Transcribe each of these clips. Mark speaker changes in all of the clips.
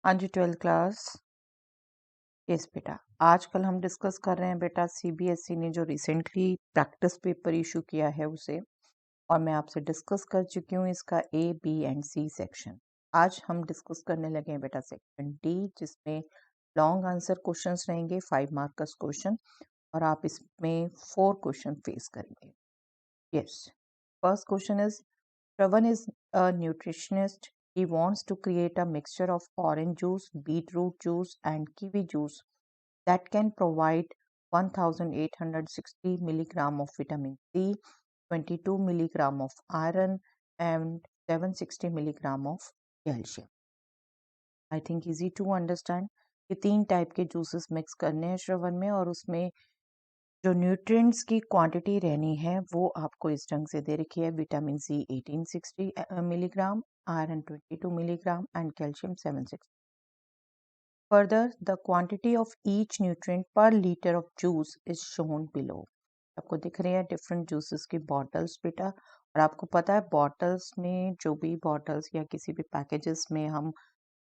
Speaker 1: हाँ जी, 12th class. Yes बेटा, आजकल हम डिस्कस कर रहे हैं बेटा सीबीएसई ने जो रिसेंटली प्रैक्टिस पेपर इशू किया है उसे, और मैं आपसे डिस्कस कर चुकी हूँ इसका A B and C section. आज हम डिस्कस करने लगे हैं बेटा सेक्शन डी, जिसमें लॉन्ग आंसर क्वेश्चंस रहेंगे, 5 मार्क का क्वेश्चन, और आप इसमें 4 क्वेश्चन फेस करेंगे। Yes, first question is Shravan is a nutritionist. He wants to create a mixture of orange juice, beetroot juice, and kiwi juice that can provide 1860 milligram of vitamin C, 22 milligram of iron, and 760 milligram of calcium. I think easy to understand. ये 3 type के juices mix करने हैं श्रवण में, और उसमें जो nutrients की quantity रहनी है वो आपको इस ढंग से दे रखी है। Vitamin C 1860 milligram, iron 22 milligram, and calcium 760. Further, the quantity of each nutrient per liter of juice is shown below. आपको दिख रही है डिफरेंट जूसेस की बॉटल्स बेटा, और आपको पता है बॉटल्स में, जो भी बॉटल्स या किसी भी पैकेजेस में हम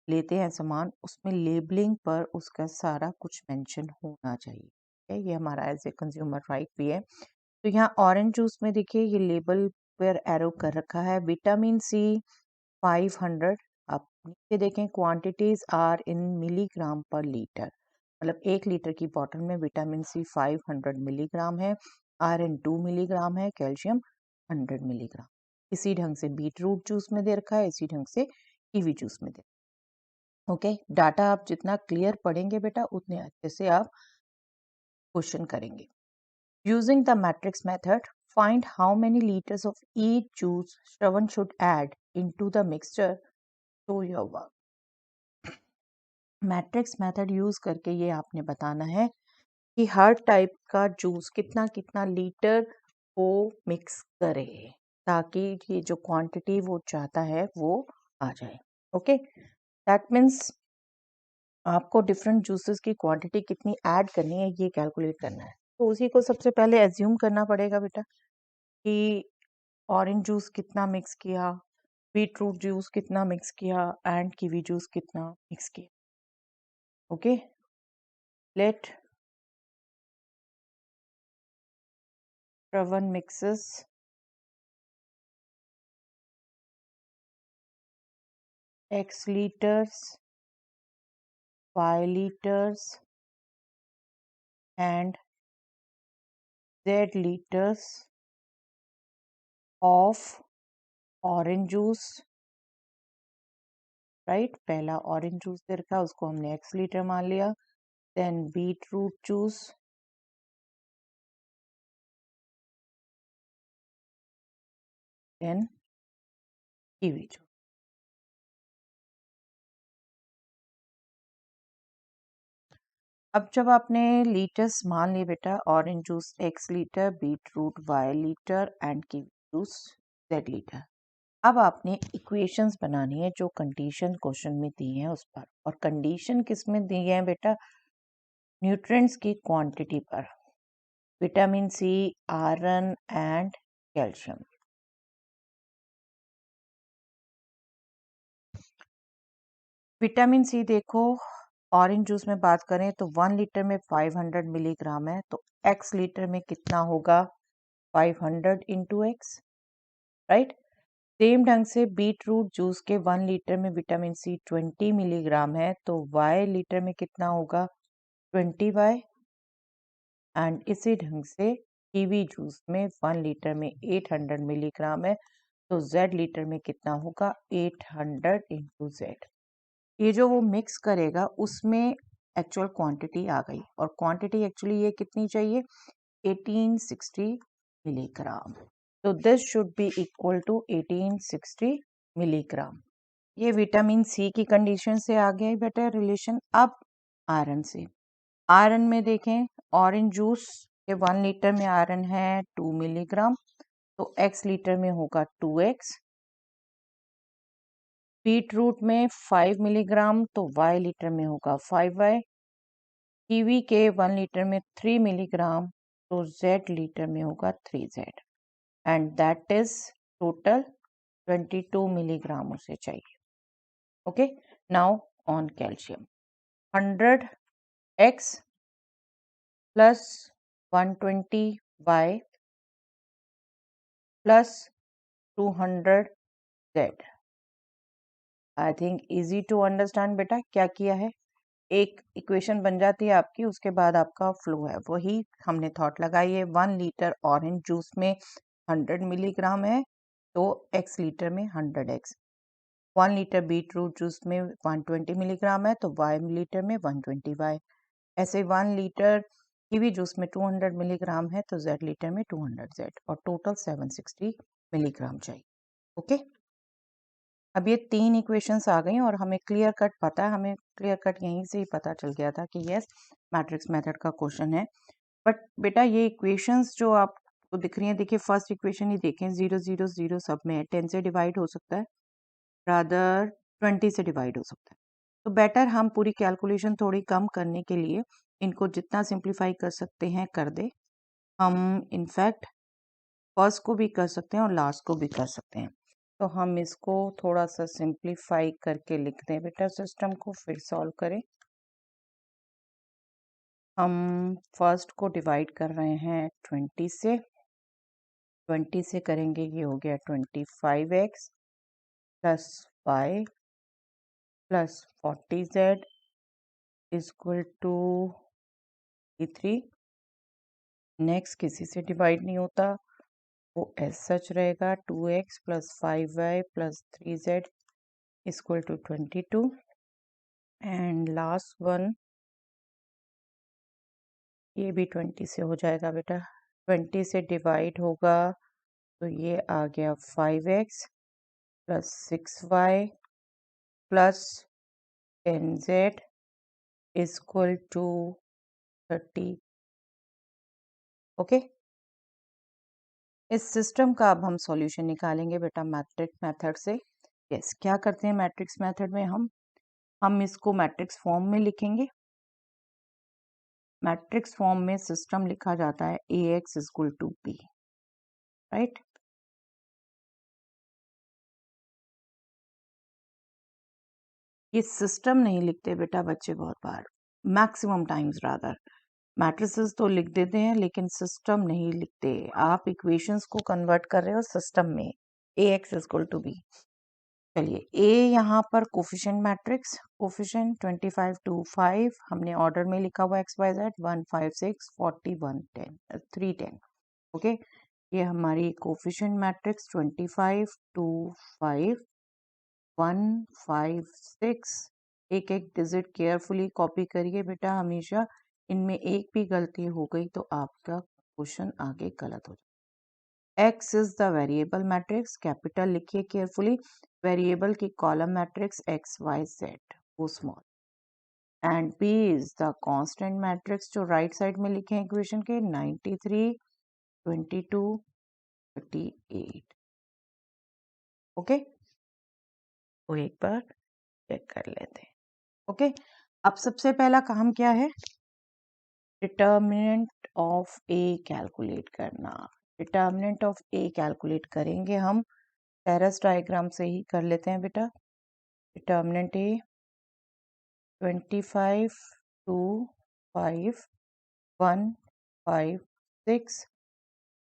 Speaker 1: लेते हैं सामान, उसमें लेबलिंग पर उसका सारा कुछ मेंशन होना चाहिए। ये हमारा एज ए कंज्यूमर राइट भी है। तो यहाँ ऑरेंज जूस में देखिए ये लेबल पर एरो कर रखा है विटामिन सी 500। आप नीचे देखें क्वांटिटीज आर इन मिलीग्राम पर लीटर, मतलब 1 लीटर की बोतल में विटामिन सी 500 मिलीग्राम है, आयरन 2 मिलीग्राम है, कैल्शियम 100 मिलीग्राम। इसी ढंग से बीट रूट जूस में दे रखा है, इसी ढंग से कीवी जूस में दे। ओके, डाटा आप जितना क्लियर पढ़ेंगे बेटा उतने अच्छे से आप क्वेश्चन करेंगे। Using the matrix method, find how many liters of each juice Shravan should add into the mixture to your work. Matrix method use करके ये आपने बताना है कि हर टाइप का जूस कितना कितना लीटर वो मिक्स करे, ताकि ये जो क्वांटिटी वो चाहता है वो आ जाए। ओके, दैट मीन्स आपको डिफरेंट जूसेस की क्वांटिटी कितनी ऐड करनी है ये कैलकुलेट करना है। तो उसी को सबसे पहले एज्यूम करना पड़ेगा बेटा कि ऑरेंज जूस कितना मिक्स किया, बीट रूट जूस कितना मिक्स किया, एंड कीवी जूस कितना मिक्स किया। Okay, let Shravan mixes X liters, Y liters, and Z liters of orange juice, right. पहला ऑरेंज जूस दे रखा, उसको हमने X लीटर मान लिया, then beet root juice, then kiwi juice. अब जब आपने लीटर्स मान लिए बेटा, orange juice X litre, beet root Y litre, and kiwi juice Z litre, अब आपने इक्वेशंस बनानी है जो कंडीशन क्वेश्चन में दी है उस पर, और कंडीशन किस में दी है बेटा, न्यूट्रिएंट्स की क्वांटिटी पर, vitamin C, iron and calcium. Vitamin C देखो, ऑरेंज जूस में बात करें तो 1 लीटर में 500 मिलीग्राम है, तो x लीटर में कितना होगा, 500 इंटू एक्स, राइट। सेम ढंग से बीट रूट जूस के 1 लीटर में विटामिन सी 20 मिलीग्राम है, तो y लीटर में कितना होगा, 20y। एंड इसी ढंग से कीवी जूस में 1 लीटर में 800 मिलीग्राम है, तो z लीटर में कितना होगा, 800 इंटू जेड। ये जो वो मिक्स करेगा उसमें एक्चुअल क्वांटिटी आ गई, और क्वांटिटी एक्चुअली ये कितनी चाहिए, 1860 मिलीग्राम। तो this should be equal to 1860 milligram. ये विटामिन सी की कंडीशन से आ गया बेटा रिलेशन। अब आयरन से, आयरन में देखें, ऑरेंज जूस के 1 लीटर में आयरन है 2 मिलीग्राम, तो x लीटर में होगा 2x। बीट रूट में 5 मिलीग्राम, तो y लीटर में होगा 5y। कीवी के 1 लीटर में 3 मिलीग्राम, तो z लीटर में होगा 3z, and that is total 22 milligram उसे चाहिए। Okay, now on calcium. 100x plus 120y plus 200z. I think easy to understand बेटा. क्या किया है, एक इक्वेशन बन जाती है आपकी, उसके बाद आपका फ्लो है वही हमने थॉट लगाई है. 1 लीटर ऑरेंज जूस में 100 मिलीग्राम है तो x लीटर में 100x. 1 litre beet root juice में 120 मिलीग्राम है तो y लीटर में 120y. ऐसे 1 लीटर कीवी जूस में 200 मिलीग्राम है तो z लीटर में 200z और टोटल 760 मिलीग्राम चाहिए. ओके अब ये 3 इक्वेशंस आ गई और हमें क्लियर कट पता है, हमें क्लियर कट यहीं से ही पता चल गया था कि यस मैट्रिक्स मेथड का क्वेश्चन है. बट बेटा ये इक्वेशंस जो आपको दिख रही हैं, देखिए फर्स्ट इक्वेशन ही देखें, 0 0 0 सब में 10 से डिवाइड हो सकता है, रादर 20 से डिवाइड हो सकता है. तो बेटर हम पूरी कैलकुलेशन थोड़ी कम करने के लिए इनको जितना सिंप्लीफाई कर सकते हैं कर दे. हम इनफैक्ट फर्स्ट को भी कर सकते हैं और लास्ट को भी कर सकते हैं. तो हम इसको थोड़ा सा सिंप्लीफाई करके लिख दें बेटा, सिस्टम को फिर सॉल्व करें. हम फर्स्ट को डिवाइड कर रहे हैं 20 से. 20 से करेंगे, ये हो गया 25x plus y plus 40z equal to 3. Next किसी से डिवाइड नहीं होता, वो एज सच रहेगा. 2x plus 5y plus 3z equal to 22. And last one ये भी 20 से हो जाएगा बेटा. 20 से डिवाइड होगा तो ये आ गया 5x plus 6y plus 10z equal to 30. Okay इस सिस्टम का अब हम सॉल्यूशन निकालेंगे बेटा मैट्रिक्स मेथड से. यस क्या करते हैं मैट्रिक्स मेथड में, हम इसको मैट्रिक्स फॉर्म में लिखेंगे. मैट्रिक्स फॉर्म में सिस्टम लिखा जाता है ax equal to b, right. ये सिस्टम नहीं लिखते बेटा बच्चे बहुत बार, मैक्सिमम टाइम्स रादर मैट्रिसेस तो लिख देते हैं लेकिन सिस्टम नहीं लिखते. आप इक्वेशंस को कन्वर्ट कर रहे हो सिस्टम में. ax equal to b. चलिए a यहाँ पर कोफिशिएंट मैट्रिक्स, कोफिशिएंट 25 2 5 हमने ऑर्डर में लिखा हुआ x y z 1 5 6 40 1 10 3 10. ओके ये हमारी कोफिशिएंट मैट्रिक्स 25 2 5 1 5 6. एक एक डिजिट केयरफुली कॉपी करिए बेटा हमेशा. इनमें एक भी गलती हो गई तो आपका क्वेश्चन आगे गलत हो जाए. X is the variable matrix, capital लिखिए केयरफुली. वेरिएबल की column matrix x y z वो small. And B is the constant matrix जो राइट साइड में लिखे हैं इक्वेशन के 93 22 38. ओके तो एक बार चेक कर लेते हैं. ओके अब सबसे पहला काम क्या है, डिटर्मिनेंट ऑफ ए कैलकुलेट करना. डिटर्मिनेंट ऑफ ए कैलकुलेट करेंगे हम टेरेस डायग्राम से ही कर लेते हैं बेटा. डिटर्मिनेंट ए 25 2 5 1 5 6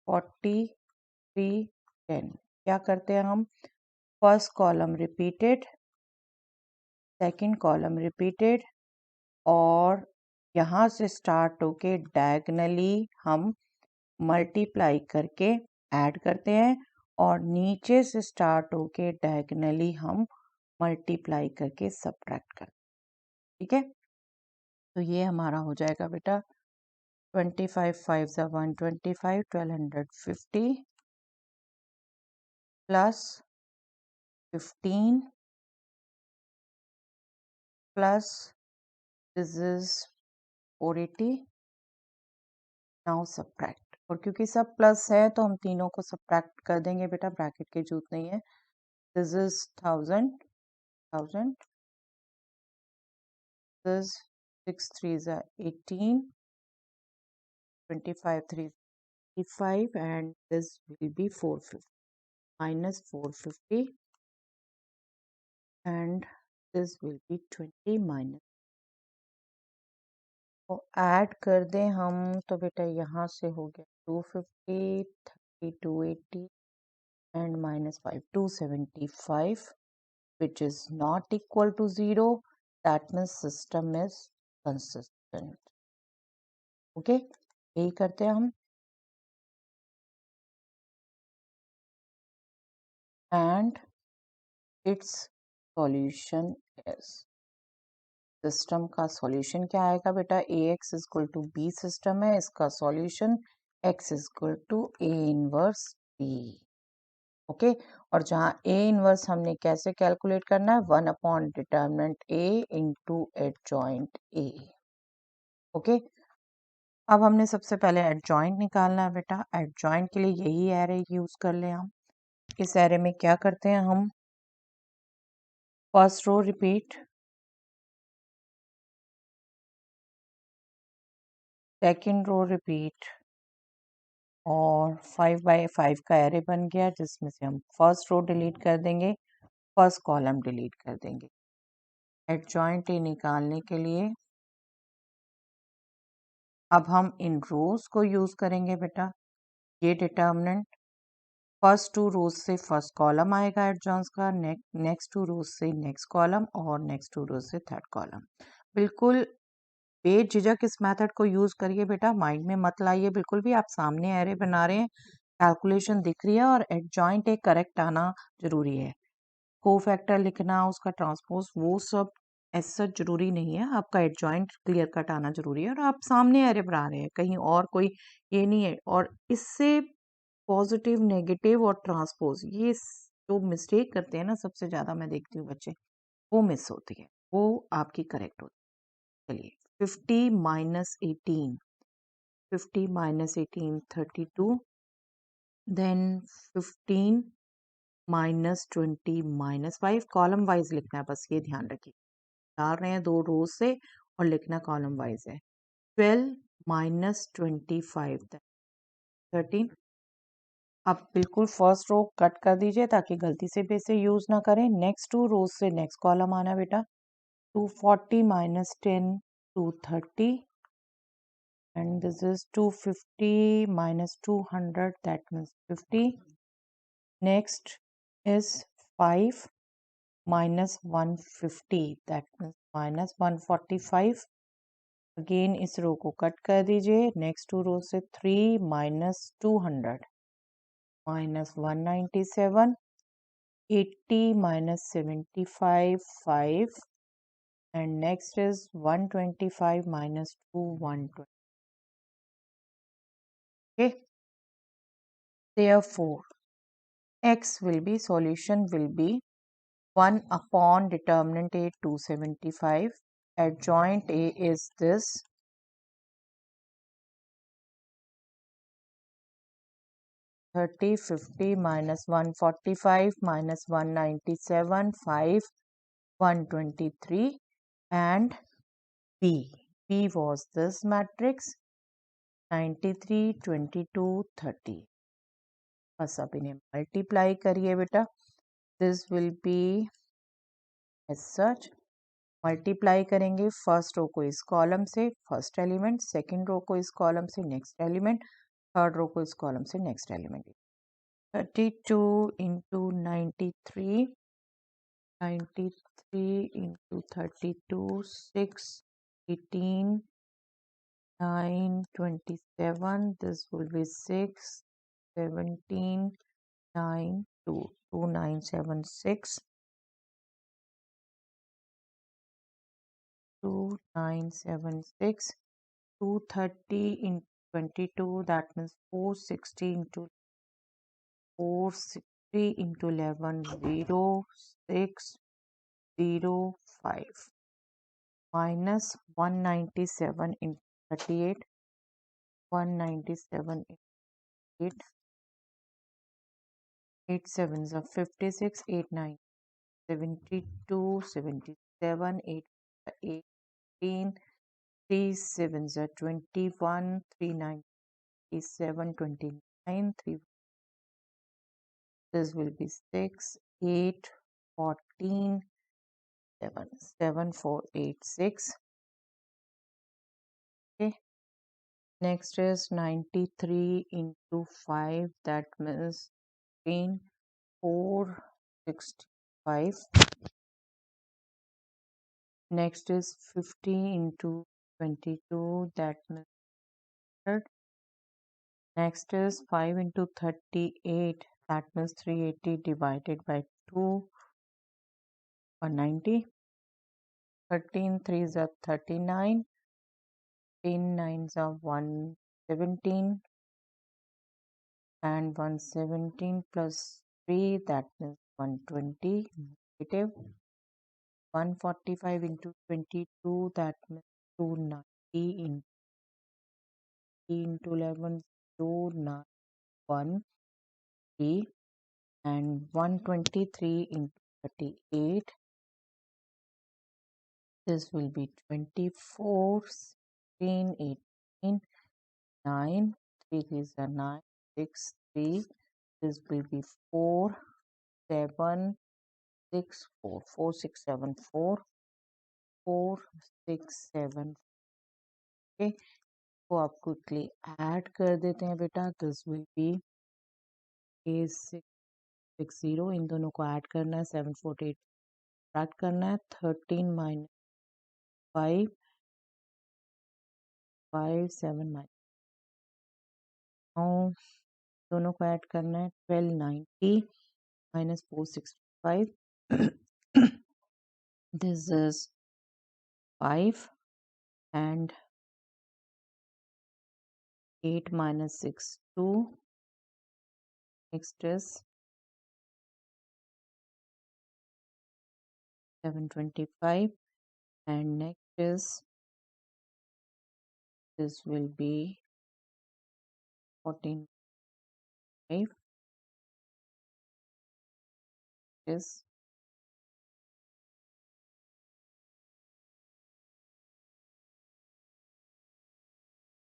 Speaker 1: 40 3 10. क्या करते हैं हम, first column repeated, second column repeated और यहाँ से स्टार्ट होके डायगनली हम मल्टीप्लाई करके ऐड करते हैं और नीचे से स्टार्ट होके डायगनली हम मल्टीप्लाई करके सब्ट्रैक्ट करते हैं. ठीक है तो ये हमारा हो जाएगा बेटा 25 5 सा 125 1250 plus 15 plus this is 480. Now subtract, और क्योंकि सब प्लस है तो हम तीनों को सब्ट्रैक्ट कर देंगे बेटा, ब्रैकेट की जरूरत नहीं है. This is 1000 1000. This 6 3 is 18 25 3 55 and this will be 450 minus 450 and this will B 20 minus, तो ऐड कर दें हम तो बेटा यहाँ से हो गया 250, 30, 280 and minus 5, 275, which is not equal to 0. That means system is consistent. Okay, यही करते हैं हम, and its solution is, system का सॉल्यूशन क्या आएगा बेटा, ax is equal to b system है, इसका solution x is equal to a inverse b. Okay, और जहाँ a इनवर्स हमने कैसे कैलकुलेट करना है, 1 upon determinant a into adjoint a. Okay, अब हमने सबसे पहले एडजॉइंट निकालना है बेटा, एडजॉइंट के लिए यही एरे यूज कर ले हम. इस एरे में क्या करते हैं हम, first row repeat, second row repeat, और 5 बाय 5 का एरे बन गया जिसमें से हम फर्स्ट रो डिलीट कर देंगे, फर्स्ट कॉलम डिलीट कर देंगे. एडजॉइंट ए निकालने के लिए अब हम इन रोज को यूज करेंगे बेटा. ये डिटर्मिनेंट फर्स्ट टू रोज से फर्स्ट कॉलम आएगा एडजॉइंट्स का, नेक्स्ट टू रोज से नेक्स्ट कॉलम, और नेक्स्ट टू रोज से थर्ड कॉलम. बिल्कुल बेझिझक इस मेथड को यूज करिए बेटा, माइंड में मत लाइए बिल्कुल भी. आप सामने एरे बना रहे हैं, कैलकुलेशन दिख रही है, और एडजॉइंट एक करेक्ट आना जरूरी है. कोफैक्टर लिखना, उसका ट्रांसपोज, वो सब ऐसा जरूरी नहीं है. आपका एडजॉइंट क्लियर कट आना जरूरी है, और आप सामने एरे बना रहे हैं, कहीं और कोई ये नहीं है. और इससे पॉजिटिव, नेगेटिव और ट्रांसपोज, ये जो मिस्टेक करते हैं ना सबसे ज्यादा मैं देखती हूँ बच्चे, वो मिस होती है, वो आपकी करेक्ट होती है. चलिए, 50 minus 18, 50 minus 18 32, then 15 minus 20 minus 5, column wise लिखना है बस, ये ध्यान रखिए. डाल रहे हैं दो रोज से और लिखना कॉलम वाइज है. 12 माइनस 25 13. अब बिल्कुल फर्स्ट रो कट कर दीजिए ताकि गलती से भी इसे यूज ना करें. नेक्स्ट टू रोज से नेक्स्ट कॉलम आना बेटा. 240 minus 10 230, and this is 250 minus 200, that means 50. Next is 5 minus 150, that means minus 145. Again इस रो को कट कर दीजिए. नेक्स्ट टू रो से 3 minus 200 minus 197, 80 minus 75 5, and next is 125 minus 2 120. Okay, therefore x will be, solution will be 1 upon determinant a 275, adjoint a is this, 30 50 minus 145 minus 197 5 123, and B was this matrix 93 22 30. बस अब इन्हें multiply करिए बेटा. This will be as such, multiply करेंगे first row को इस column से first element, second row को इस कॉलम से नेक्स्ट एलिमेंट, थर्ड रो को इस कॉलम से next element. 32 into 93, 93 into 32, 6, 18, 9, 27. This will be 6, 17, 9, 2, 2976, 2976, 230 into 22, that means 460 into 460 into 11, 0, 6, 0, 5. Minus 197 into 38, 197 into 8, 8 sevens are 56, 8 9 72, 77, 8 18, 3 sevens are 21, 3 9 7, 29, 3. This will be 6, 8, 14, 7486. Okay. Next is 93 into 5, that means 465. Next is 50 into 22, that means 100. Next is 5 into 38, that means 380 divided by 2, 190. 13 3s are 39. 10 9s are 117. And 117 plus 3, that means 120. Negative. 145 into 22, that means 290 into 11, 291. And 123 into 38, this will be 24, 16, 18, 9, 3 is a 9, 6, 3, this will be 4, 7, 6, 4, 4, 6, 7, 4, 4, 6, 7. Okay, तो आप quickly add कर देते हैं बेटा. This will B A660. इन दोनों को add करना है. 748 ऐड करना है. 13 माइनस 5, 5 7 माइनस 9, दोनों को ऐड करना है. 1290 minus 465. This is 5 and 8 minus 6 2. Next is 725 and next is this will be 14 5 is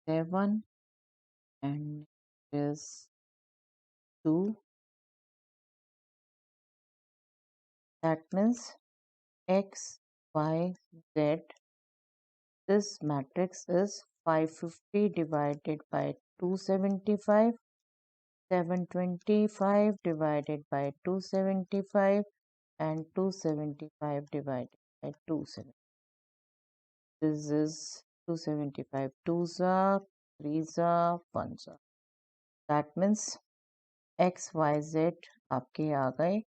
Speaker 1: 7 and is 2. That means X, Y, Z. This matrix is 550 divided by 275, 725 divided by 275 and 275 divided by 270. This is 275 2s are 3s are 1s are. That means X, Y, Z आपके आ गए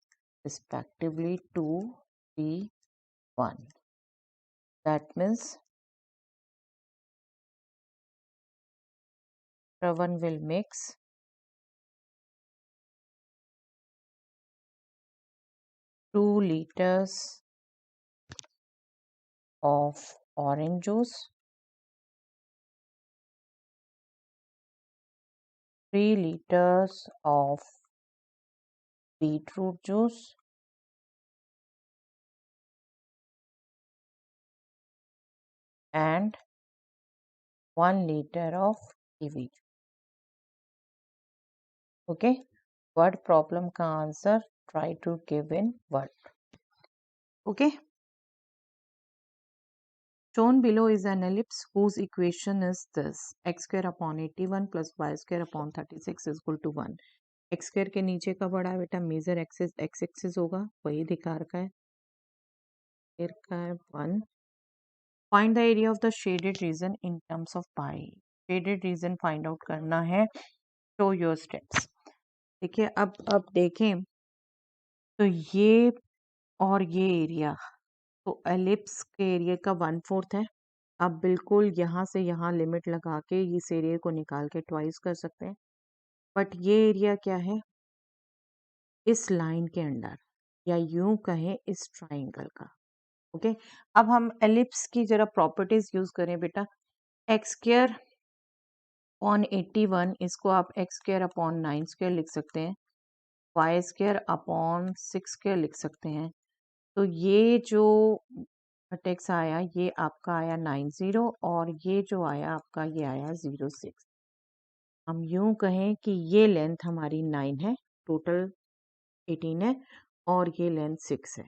Speaker 1: respectively 2, 3, 1. That means Shravan will mix 2 liters of orange juice, 3 liters of beetroot juice, and 1 liter of kiwi. Okay, word problem का answer try to give in word. Okay, shown below is an ellipse whose equation is this: x square upon 81 plus y square upon 36 is equal to 1. x square के नीचे का बड़ा बेटा major axis x axis होगा, वही दिखा रखा है. फिर का है 1. Find the area of the shaded region in terms of pi. Shaded region find out करना है. Show your steps. देखिए अब देखें तो ये और ये एरिया, तो एलिप्स के एरिया का 1/4 है. आप बिल्कुल यहाँ से यहाँ लिमिट लगा के इस एरिया को निकाल के ट्वाइस कर सकते हैं. बट ये एरिया क्या है? इस लाइन के अंडर, या यूं कहें इस ट्राइंगल का. ओके, अब हम एलिप्स की जरा प्रॉपर्टीज यूज करें बेटा. एक्स स्क्वायर अपॉन 81, इसको आप एक्स स्क्वायर अपॉन 9 स्क्वायर लिख सकते हैं. वाई स्क्वायर अपॉन 6 स्क्वायर लिख सकते हैं. तो ये जो टेक्स आया ये आपका आया 90 और ये जो आया आपका ये आया 06. हम यूं कहें कि ये लेंथ हमारी 9 है, टोटल 18 है और ये लेंथ 6 है.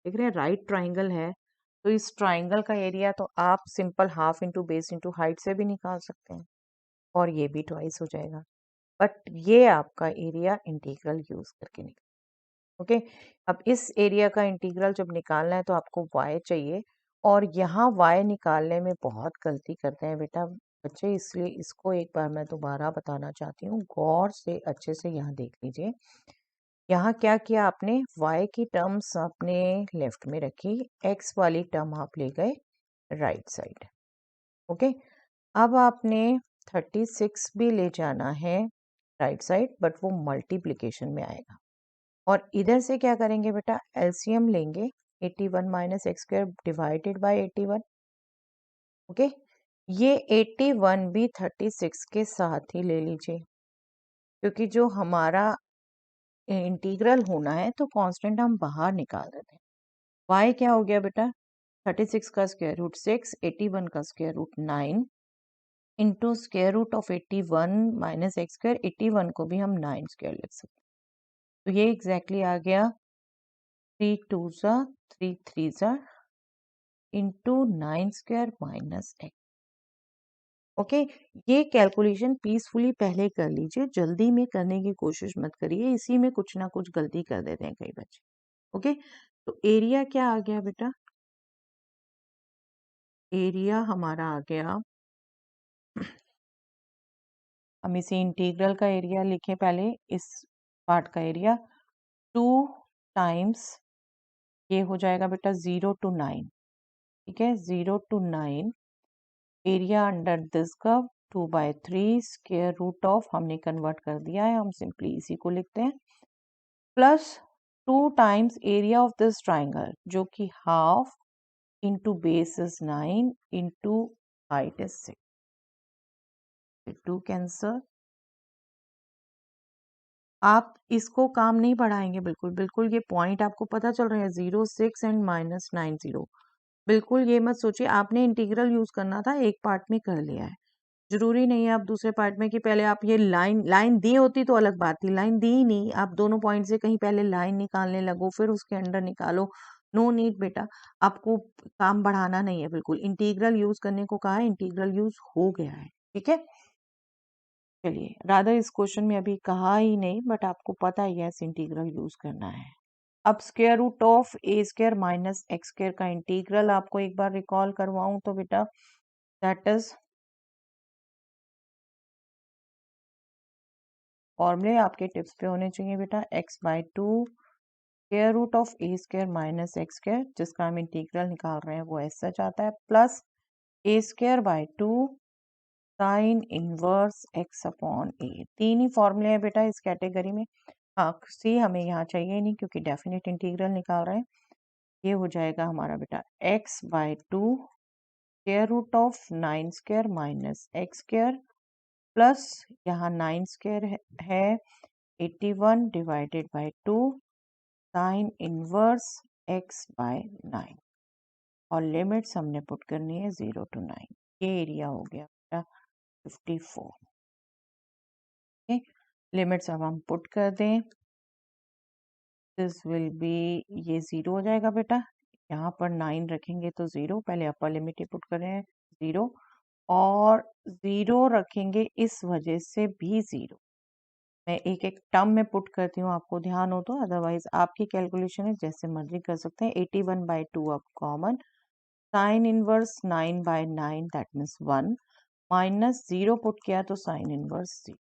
Speaker 1: देख रहे हैं राइट ट्राइंगल है तो इस ट्राइंगल का एरिया तो आप simple half into base into height से भी निकाल सकते हैं और ये भी ट्वाइस हो जाएगा, बट ये आपका एरिया इंटीग्रल यूज करके निकल। ओके, अब इस एरिया का इंटीग्रल जब निकालना है तो आपको y चाहिए, और यहाँ y निकालने में बहुत गलती करते हैं बेटा बच्चे, इसलिए इसको एक बार मैं दोबारा बताना चाहती हूँ, गौर से अच्छे से यहाँ देख लीजिए। यहाँ क्या किया आपने, y की टर्म्स आपने लेफ्ट में रखी, x वाली टर्म आप ले गए राइट साइड। ओके, अब आपने 36 भी ले जाना है राइट साइड, बट वो मल्टीप्लिकेशन में आएगा, और इधर से क्या करेंगे बेटा, एलसीएम लेंगे, 81 minus x square divided by 81। Okay, ये 81 भी 36 के साथ ही ले लीजिए, क्योंकि जो हमारा इंटीग्रल होना है तो कांस्टेंट हम बाहर निकाल देते हैं। y क्या हो गया बेटा, 36 का स्क्वायर रूट 6, 81 का square root 9 into square root of 81 minus x square, 81 को भी हम 9 स्क्वायर लिख सकते हैं। तो ये एग्जैक्टली आ गया 3 2 ज़ा 3 3 ज़ा into 9 square minus x. Okay, ये कैलकुलेशन पीसफुली पहले कर लीजिए, जल्दी में करने की कोशिश मत करिए, इसी में कुछ ना कुछ गलती कर देते हैं कई बच्चे। ओके, तो एरिया क्या आ गया बेटा, एरिया हमारा आ गया, हम इसे इंटीग्रल का एरिया लिखें पहले, इस पार्ट का एरिया 2 टाइम्स ये हो जाएगा बेटा 0 to 9, ठीक है, 0 to 9 area under this curve 2/3 square root of, हमने कन्वर्ट कर दिया है, हम सिंपली इसी को लिखते हैं, plus 2 times area of this triangle जो कि half into base is 9 into height is 6, 2 कैंसर। आप इसको काम नहीं बढ़ाएंगे, बिल्कुल बिल्कुल ये पॉइंट आपको पता चल रहा है, 0 6 एंड माइनस 9 0, बिल्कुल ये मत सोचिए आपने इंटीग्रल यूज करना था, एक पार्ट में कर लिया है, जरूरी नहीं है आप दूसरे पार्ट में कि पहले आप ये लाइन लाइन दी होती तो अलग बात थी, लाइन दी ही नहीं, आप दोनों पॉइंट से कहीं पहले लाइन निकालने लगो फिर उसके अंडर निकालो, नो नीड बेटा, आपको काम बढ़ाना नहीं है, बिल्कुल इंटीग्रल यूज करने को कहा है, इंटीग्रल यूज हो गया है, ठीक है। चलिए, रादर इस क्वेश्चन में अभी कहा ही नहीं, बट आपको पता है यस इंटीग्रल यूज करना है। अब square root of a square minus x square का इंटीग्रल आपको एक बार रिकॉल करवाऊं तो बेटा दैट इज, फॉर्मूले आपके टिप्स पे होने चाहिए बेटा, x/2 square root of a square minus x square, जिसका हम इंटीग्रल निकाल रहे हैं वो ऐसा चाहता है, plus a square by 2 sine inverse x upon a. तीन ही फॉर्मूले हैं बेटा इस कैटेगरी में, हाँ सी हमें यहाँ चाहिए नहीं क्योंकि डेफिनेट इंटीग्रल निकाल रहे हैं। ये हो जाएगा हमारा बेटा x/2 square root of 9 square minus x square, plus यहाँ 9 स्क्वायर है 81 divided by 2 sine inverse x/9, और लिमिट्स हमने पुट करनी है 0 to 9, ये एरिया हो गया बेटा 54। लिमिट्स अब हम पुट कर दें, दिस विल बी, ये 0 हो जाएगा बेटा, यहाँ पर 9 रखेंगे तो 0, पहले अपर लिमिट ही पुट कर रहे हैं 0, और 0 रखेंगे इस वजह से भी 0, मैं एक एक टर्म में पुट करती हूँ आपको ध्यान हो तो, अदरवाइज आपकी कैलकुलेशन है जैसे मर्जी कर सकते हैं। 81/2 अब common, sine inverse 9/9 that means 1, minus 0 put किया तो sine inverse 0,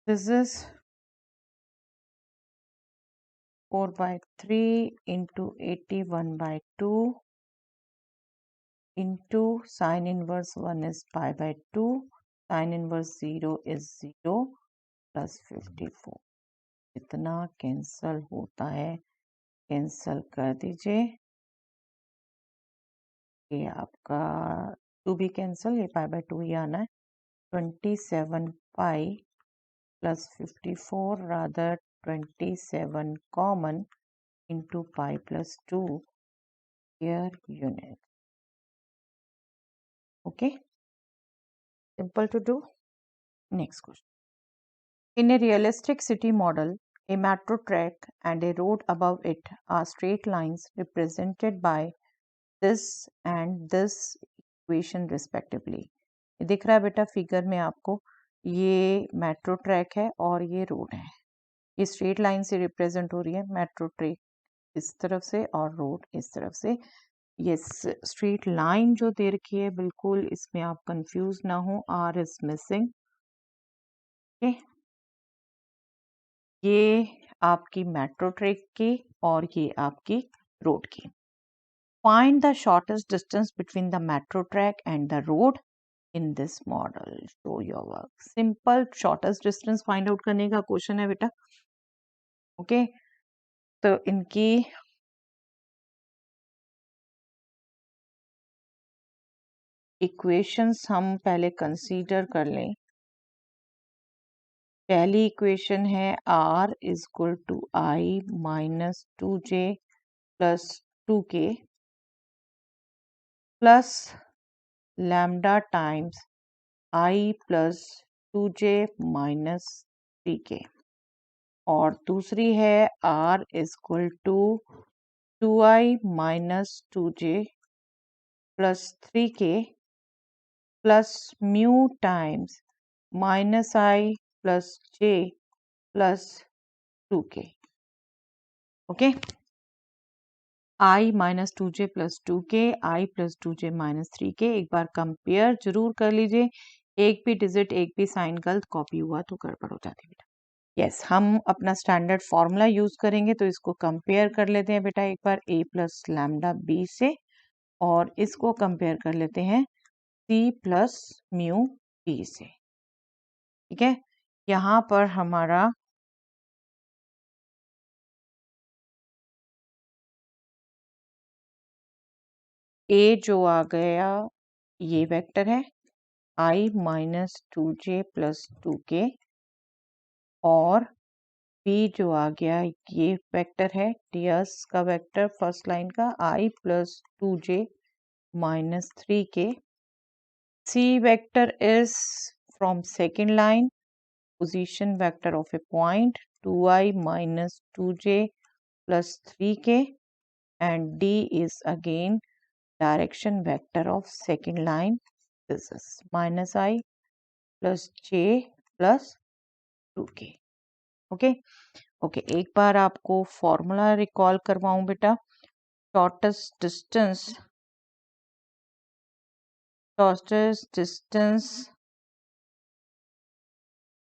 Speaker 1: this is 4/3 into 81/2 into sine inverse 1 is pi/2, sine inverse 0 is 0 plus 54, इतना कैंसल होता है, कैंसल कर दीजिए, ये आपका 2 भी कैंसल, ये pi/2 ही आना है, 27 pi plus 54 rather 27 common into pi plus 2 square unit. Okay, simple to do. Next question. In a realistic city model, A metro track and a road above it are straight lines represented by this and this equation respectively. ये दिख रहा है बेटा figure में आपको, ये metro track है और ये रोड है, ये स्ट्रेट लाइन से रिप्रेजेंट हो रही है, मेट्रो ट्रैक इस तरफ से और रोड इस तरफ से। ये स्ट्रेट लाइन जो दे रखी है बिल्कुल इसमें आप कंफ्यूज ना हो, आर इज मिसिंग। ये आपकी मेट्रो ट्रैक की और ये आपकी रोड की। Find the shortest distance between the metro track and the road in this model, show your work. Simple shortest distance find out करने का क्वेश्चन है बेटा। ओके तो इनकी इक्वेशंस हम पहले कंसीडर कर लें। पहली इक्वेशन है r is equal to i minus 2j plus 2k plus lambda times i plus 2j minus 3k। और दूसरी है r is equal to 2i minus 2j plus 3k plus mu times minus i plus j plus 2k। Okay, i minus 2j plus 2k, i plus 2j minus 3k। एक बार compare जरूर कर लीजिए, एक भी digit एक भी sign गलत copy हुआ तो गड़बड़ हो जाती है बेटा। यस, हम अपना स्टैंडर्ड फॉर्मूला यूज करेंगे तो इसको कंपेयर कर लेते हैं बेटा एक बार a प्लस लैम्डा b से, और इसको कंपेयर कर लेते हैं c प्लस म्यू b से। ठीक है, यहाँ पर हमारा a जो आ गया ये वेक्टर है i minus 2j plus 2k, और b जो आ गया ये वेक्टर है ds का वेक्टर फर्स्ट लाइन का i plus 2j minus 3k। c vector is from second line position vector of a point 2i minus 2j plus 3k, and d is again direction vector of second line, this is minus I plus j plus 2k। Okay okay, एक बार आपको formula recall करवाऊं बेटा। Shortest distance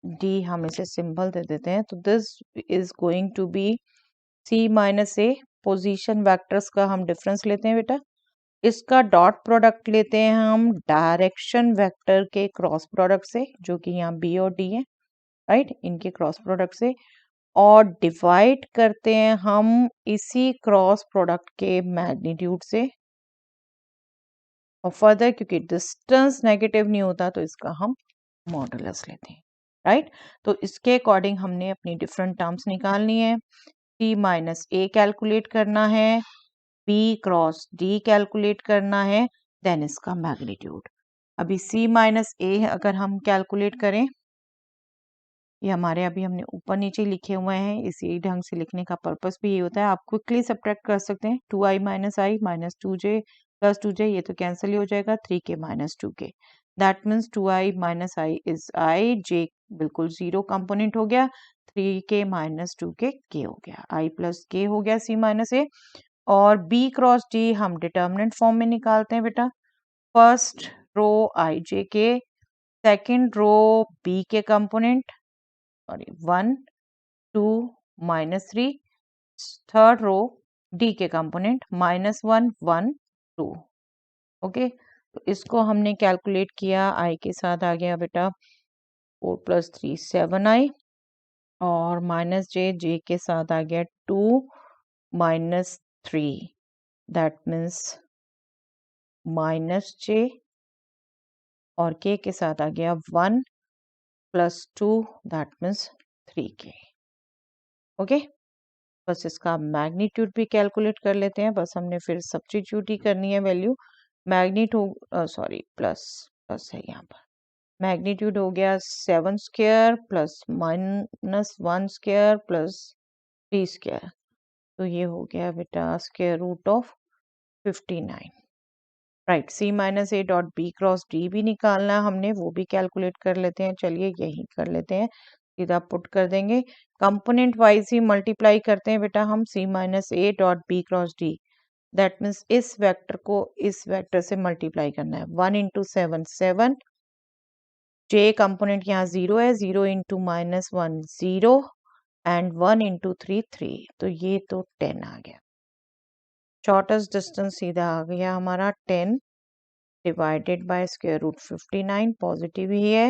Speaker 1: d, हम इसे symbol दे देते हैं, तो this is going to be c minus a। Position vectors का हम डिफरेंस लेते हैं बेटा, इसका डॉट प्रोडक्ट लेते हैं हम डायरेक्शन वेक्टर के क्रॉस प्रोडक्ट से, जो कि यहाँ b और d है, राइट, इनके क्रॉस प्रोडक्ट से, और डिवाइड करते हैं हम इसी क्रॉस प्रोडक्ट के मैग्नीट्यूड से, और फर्दर क्योंकि डिस्टेंस नेगेटिव नहीं होता तो इसका हम मॉडुलस लेते हैं, राइट। तो इसके अकॉर्डिंग हमने अपनी डिफरेंट टर्म्स निकालनी है। c माइनस a कैलकुलेट करना है, b क्रॉस d कैलकुलेट करना है, देन इसका मैग्नीट्यूड। अभी c माइनस a अगर हम कैलकुलेट करें, ये हमारे अभी हमने ऊपर नीचे लिखे हुए हैं, इसी ढंग से लिखने का पर्पस भी ये होता है, आप क्विकली सब्ट्रैक्ट कर सकते हैं। 2i माइनस आई माइनस 2j प्लस 2j, ये तो कैंसिल ही हो जाएगा, 3k minus 2k, that means 2i minus I is i, j बिल्कुल जीरो कंपोनेंट हो गया, 3k माइनस 2k k हो गया, i प्लस k हो गया c माइनस ए। और b क्रॉस d हम डिटर्मिनेंट फॉर्म में निकालते हैं बेटा, फर्स्ट रो i j के, सेकेंड रो b के component, sorry 1 2 minus 3, third row D के कंपोनेंट माइनस 1 1 2। ओके, तो इसको हमने कैलकुलेट किया, आई के साथ आ गया बेटा 4 प्लस 3 7i, और माइनस जे के साथ आ गया 2 माइनस 3, दैट मीन्स माइनस जे, और के साथ आ गया 1 plus 2, that means 3k। Okay, बस इसका मैग्नीट्यूड भी कैलकुलेट कर लेते हैं, बस हमने फिर सब्स्टिट्यूट ही करनी है वैल्यू। मैग्नीट्यूड सॉरी प्लस है यहाँ पर, मैग्नीट्यूड हो गया 7 square plus -1 square plus 3 square, तो ये हो गया बेटा square root of 59। Right, C minus A dot B cross D भी निकालना है हमने, वो भी कैलकुलेट कर लेते हैं। चलिए यही कर लेते हैं, सीधा पुट कर देंगे, कंपोनेंट वाइज ही मल्टीप्लाई करते हैं बेटा हम। C minus A dot B cross d, that means इस वेक्टर को इस वेक्टर से मल्टीप्लाई करना है। 1 इंटू 7 7, जे कंपोनेंट यहाँ 0 है, 0 इंटू -1 0 एंड 1 इंटू 3 3, तो ये तो 10 आ गया। शॉर्टेस्ट डिस्टेंस सीधा आ गया हमारा 10 divided by square root 59, positive ही है।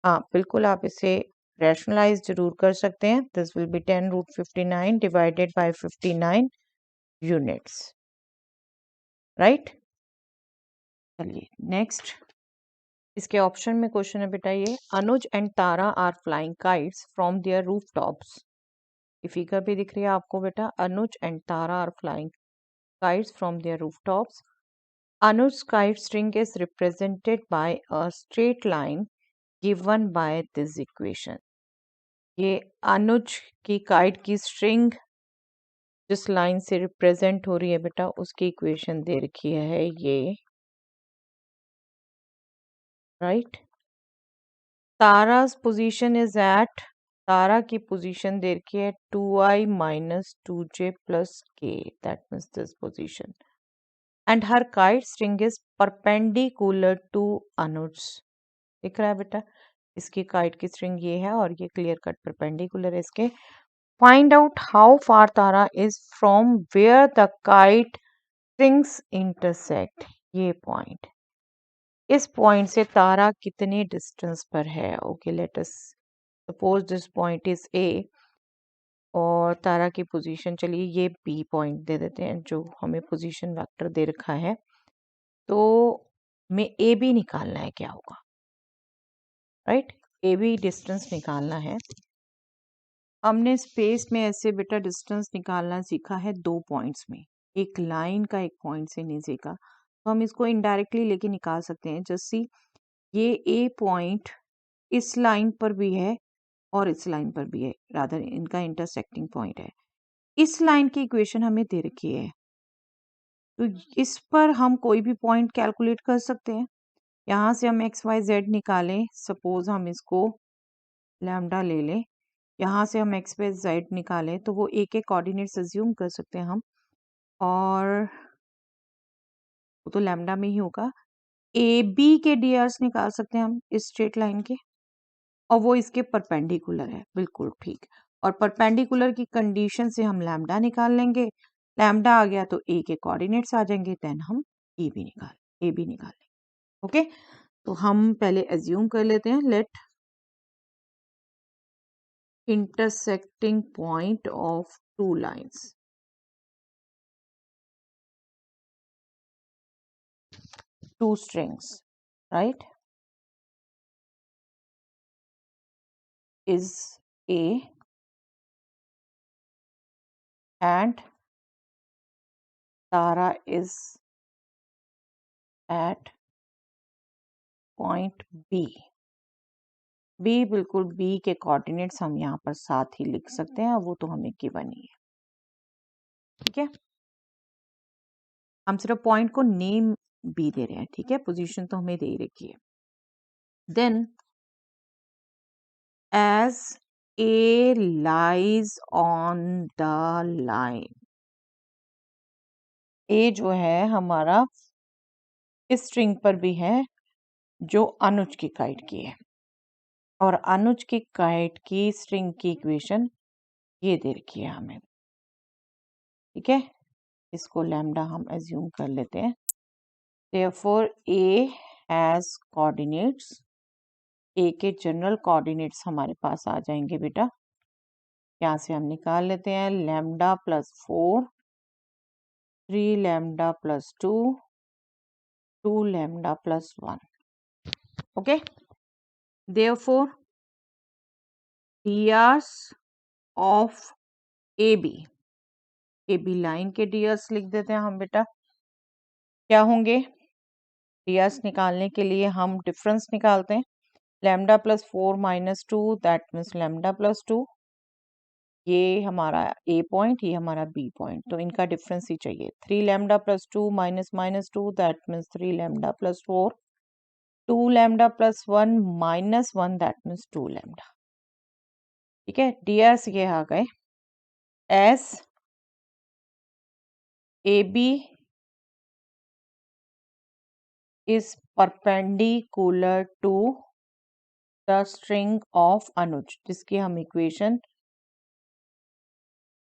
Speaker 1: हाँ बिल्कुल, आप इसे रैशनलाइज जरूर कर सकते हैं। This will be 10 root 59 divided by 59 units, right. चलिए नेक्स्ट, इसके ऑप्शन में क्वेश्चन है बेटा ये, Anuj and Tara are flying kites from their rooftops. ये फिगर भी दिख रही है आपको बेटा, Anuj and Tara are flying kites from their rooftops. Anu's kite string is represented by a straight line given by this equation. ये अनुज की काइट की स्ट्रिंग जिस लाइन से रिप्रेजेंट हो रही है बेटा, उसकी इक्वेशन दे रखी है ये, राइट। तारा's पोजीशन इज एट, तारा की पोजीशन दे रखी है 2i minus 2j plus k, that means this position. And her kite string is perpendicular to Anuj. दिख रहा है बेटा, इसकी काइट की स्ट्रिंग ये है और ये क्लियर कट परपेंडिकुलर है इसके। Find out how far Tara is from where the kite strings intersect. ये पॉइंट, इस पॉइंट से तारा कितने डिस्टेंस पर है। Okay, let us suppose this point is A और तारा की पोजीशन, चलिए ये बी पॉइंट दे देते हैं जो हमें पोजीशन वेक्टर दे रखा है। तो में ए बी निकालना है, क्या होगा, राइट। ए बी डिस्टेंस निकालना है। हमने स्पेस में ऐसे बेटा डिस्टेंस निकालना सीखा है दो पॉइंट्स में, एक लाइन का एक पॉइंट से नीचे का, तो हम इसको इनडायरेक्टली लेके निकाल सकते हैं। जैसे ये ए पॉइंट इस लाइन पर भी है और इस लाइन पर भी है, रादर इनका इंटरसेक्टिंग पॉइंट है। इस लाइन की इक्वेशन हमें दे रखी है, तो इस पर हम कोई भी पॉइंट कैलकुलेट कर सकते हैं। यहाँ से हम एक्स वाई जेड निकालें, सपोज हम इसको लैम्डा ले लें, यहाँ से हम एक्स वाई जेड निकालें, तो वो एक एक कोऑर्डिनेट्स अज्यूम कर सकते हैं हम, और वो तो लैम्डा में ही होगा। ए बी के डीआर्स निकाल सकते हैं हम इस स्ट्रेट लाइन के, और वो इसके परपेंडिकुलर है, बिल्कुल ठीक। और परपेंडिकुलर की कंडीशन से हम लैम्डा निकाल लेंगे, लैम्डा आ गया तो ए के कोऑर्डिनेट्स आ जाएंगे, देन हम ए बी निकाल लेंगे। ओके, तो हम पहले एज्यूम कर लेते हैं, late intersecting point of two lines, two strings, right, is A and Tara is at point B. B बिल्कुल B के कोऑर्डिनेट्स हम यहाँ पर साथ ही लिख सकते हैं, वो तो हमें गिवन ही है, ठीक है। हम सिर्फ पॉइंट को नेम B दे रहे हैं, ठीक है, पोजीशन तो हमें दे रखी है। Then as A lies on the line, A जो है हमारा इस स्ट्रिंग पर भी है जो अनुज की काइट की है, और अनुज की काइट की स्ट्रिंग की इक्वेशन ये दे रखी है हमें, ठीक है। इसको लैम्डा हम एज्यूम कर लेते हैं। देयरफॉर ए हैज कोऑर्डिनेट्स, ए के जनरल कोऑर्डिनेट्स हमारे पास आ जाएंगे बेटा, यहाँ से हम निकाल लेते हैं lambda plus 4, 3 lambda plus 2, 2 lambda plus 1। Okay, therefore DRs of a b line के डीआर्स लिख देते हैं हम बेटा, क्या होंगे। डीआर्स निकालने के लिए हम डिफरेंस निकालते हैं, lambda plus 4 minus 2 that means lambda plus 2, ये हमारा ए पॉइंट, ये हमारा बी पॉइंट, तो इनका डिफरेंस ही चाहिए। 3 lambda plus 2 minus minus 2 that means 3 lambda plus 4, 2 lambda plus 1 minus 1 that means 2 lambda. ठीक है, डियर्स ये आ गए as A B is perpendicular to the string of Anuj, जिसकी हम इक्वेशन